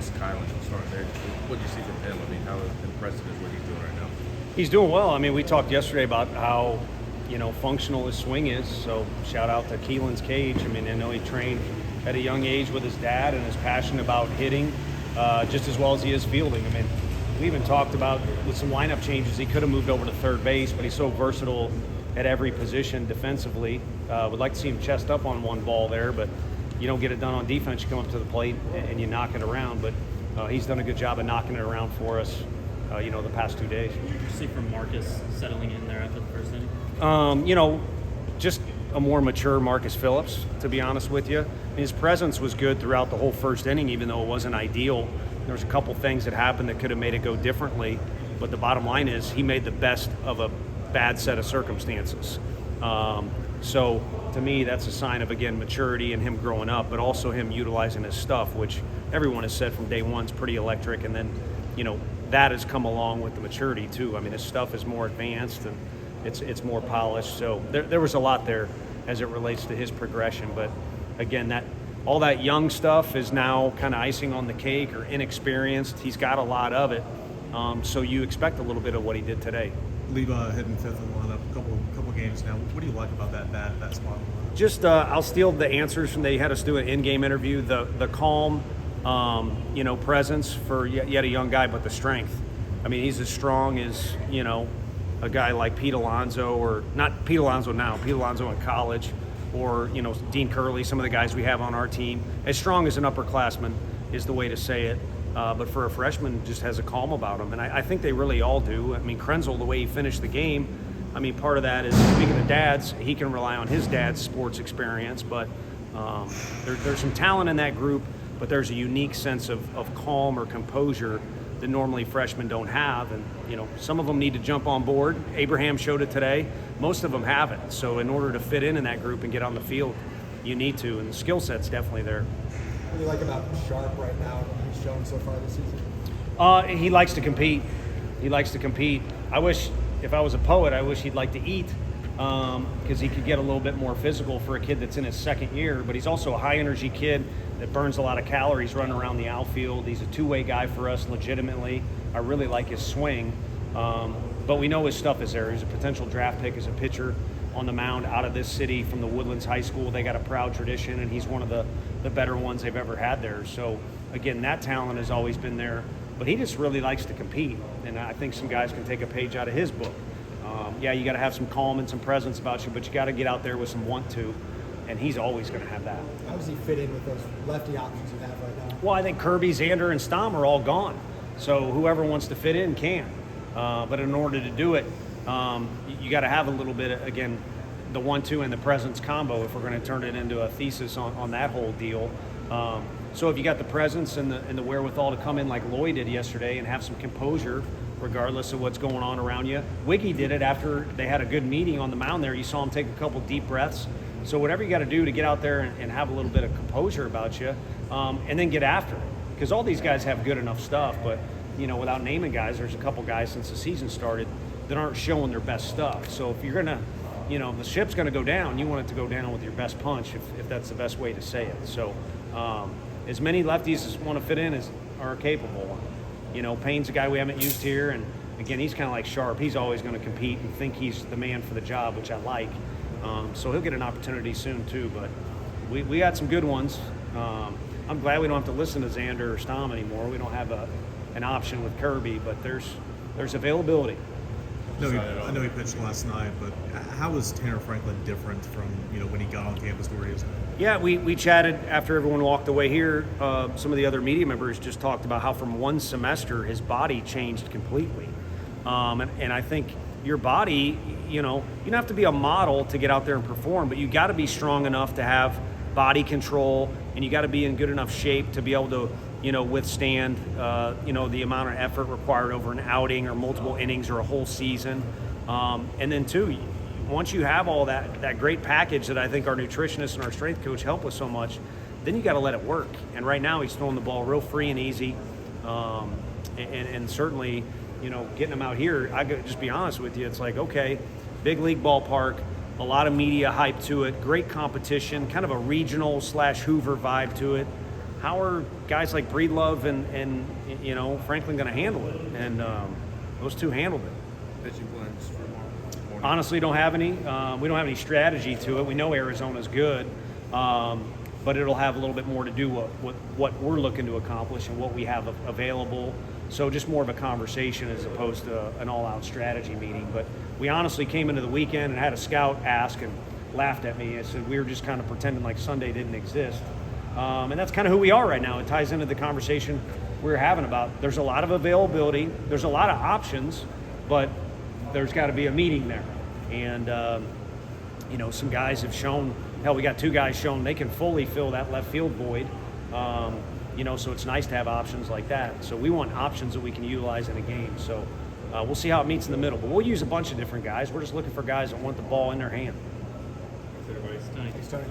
Marcus Kylan starting there. What do you see from him? I mean, how impressive is what he's doing right now? He's doing well. I mean, we talked yesterday about how, functional his swing is. So shout out to Keelan's cage. I mean, I know he trained at a young age with his dad and is passionate about hitting just as well as he is fielding. I mean, we even talked about with some lineup changes, he could have moved over to third base, but he's so versatile at every position defensively. Would like to see him chest up on one ball there, but you don't get it done on defense. You come up to the plate and you knock it around. But he's done a good job of knocking it around for us, the past 2 days. What did you see from Marcus settling in there after the first inning? Just a more mature Marcus Phillips, to be honest with you. His presence was good throughout the whole first inning, even though it wasn't ideal. There was a couple things that happened that could have made it go differently, but the bottom line is he made the best of a bad set of circumstances. So to me, that's a sign of, again, maturity and him growing up, but also him utilizing his stuff, which everyone has said from day one is pretty electric. And then, that has come along with the maturity too. I mean, his stuff is more advanced and it's more polished. So there was a lot there as it relates to his progression. But again, all that young stuff is now kind of icing on the cake or inexperienced. He's got a lot of it. So you expect a little bit of what he did today. Leva hitting fifth in the lineup, a couple games now. What do you like about that spot? Just I'll steal the answers from they had us do an in-game interview. The calm, presence for yet a young guy, but the strength. I mean, he's as strong as a guy like Pete Alonso, or not Pete Alonso now, Pete Alonso in college, or Dean Curley. Some of the guys we have on our team, as strong as an upperclassman is the way to say it. But for a freshman, just has a calm about him, and I think they really all do. I mean, Krenzel, the way he finished the game, I mean, part of that is, speaking of dads, he can rely on his dad's sports experience, but there's some talent in that group, but there's a unique sense of calm or composure that normally freshmen don't have, and some of them need to jump on board. Abraham showed it today. Most of them haven't. So in order to fit in that group and get on the field, you need to, and the skill set's definitely there. What do you like about Sharp right now, what he's shown so far this season? He likes to compete. I wish, if I was a poet, I wish he'd like to eat, because he could get a little bit more physical for a kid that's in his second year. But he's also a high-energy kid that burns a lot of calories running around the outfield. He's a two-way guy for us legitimately. I really like his swing. But we know his stuff is there. He's a potential draft pick as a pitcher on the mound out of this city from the Woodlands High School. They got a proud tradition, and he's one of the better ones they've ever had there. So, again, that talent has always been there. But he just really likes to compete, and I think some guys can take a page out of his book. You got to have some calm and some presence about you, but you got to get out there with some want to, and he's always going to have that. How does he fit in with those lefty options you have right now? Well, I think Kirby, Xander, and Stom are all gone, so whoever wants to fit in can. But in order to do it, you got to have a little bit, again, the 1-2 and the presence combo if we're going to turn it into a thesis on that whole deal. So if you got the presence and the wherewithal to come in like Lloyd did yesterday and have some composure regardless of what's going on around you. Wiggy did it after they had a good meeting on the mound there. You saw him take a couple deep breaths. So whatever you got to do to get out there and have a little bit of composure about you, and then get after it. Because all these guys have good enough stuff, but without naming guys, there's a couple guys since the season started that aren't showing their best stuff. So if you're going to, the ship's going to go down, you want it to go down with your best punch, if that's the best way to say it. So as many lefties as want to fit in as are capable. Payne's a guy we haven't used here, and again, he's kind of like Sharp. He's always going to compete and think he's the man for the job, which I like. So he'll get an opportunity soon too, but we got some good ones. I'm glad we don't have to listen to Xander or Stom anymore. We don't have an option with Kirby, but there's availability. I know he pitched last night, but how is Tanner Franklin different from when he got on campus to where he is now? Yeah, we chatted after everyone walked away here. Some of the other media members just talked about how from one semester his body changed completely, and I think your body, you don't have to be a model to get out there and perform, but you got to be strong enough to have body control, and you got to be in good enough shape to be able to withstand the amount of effort required over an outing or multiple innings or a whole season. And then two, once you have all that great package that I think our nutritionist and our strength coach help with so much, then you got to let it work. And right now he's throwing the ball real free and easy. And certainly, getting him out here, I could just be honest with you, it's like, okay, big league ballpark, a lot of media hype to it, great competition, kind of a regional / Hoover vibe to it. how are guys like Breedlove and you know, Franklin going to handle it? And those two handled it. Pitching plans for tomorrow? Honestly, don't have any. We don't have any strategy to it. We know Arizona's good, but it'll have a little bit more to do with what we're looking to accomplish and what we have available. So just more of a conversation as opposed to an all-out strategy meeting. But we honestly came into the weekend and had a scout ask and laughed at me. I said we were just kind of pretending like Sunday didn't exist. And that's kind of who we are right now. It ties into the conversation we were having about there's a lot of availability, there's a lot of options, but there's got to be a meeting there. And, you know, some guys have shown, hell, we got two guys shown they can fully fill that left field void. You know, so it's nice to have options like that. So we want options that we can utilize in a game. So we'll see how it meets in the middle. But we'll use a bunch of different guys. We're just looking for guys that want the ball in their hand. Thanks, everybody. Thanks, Tony.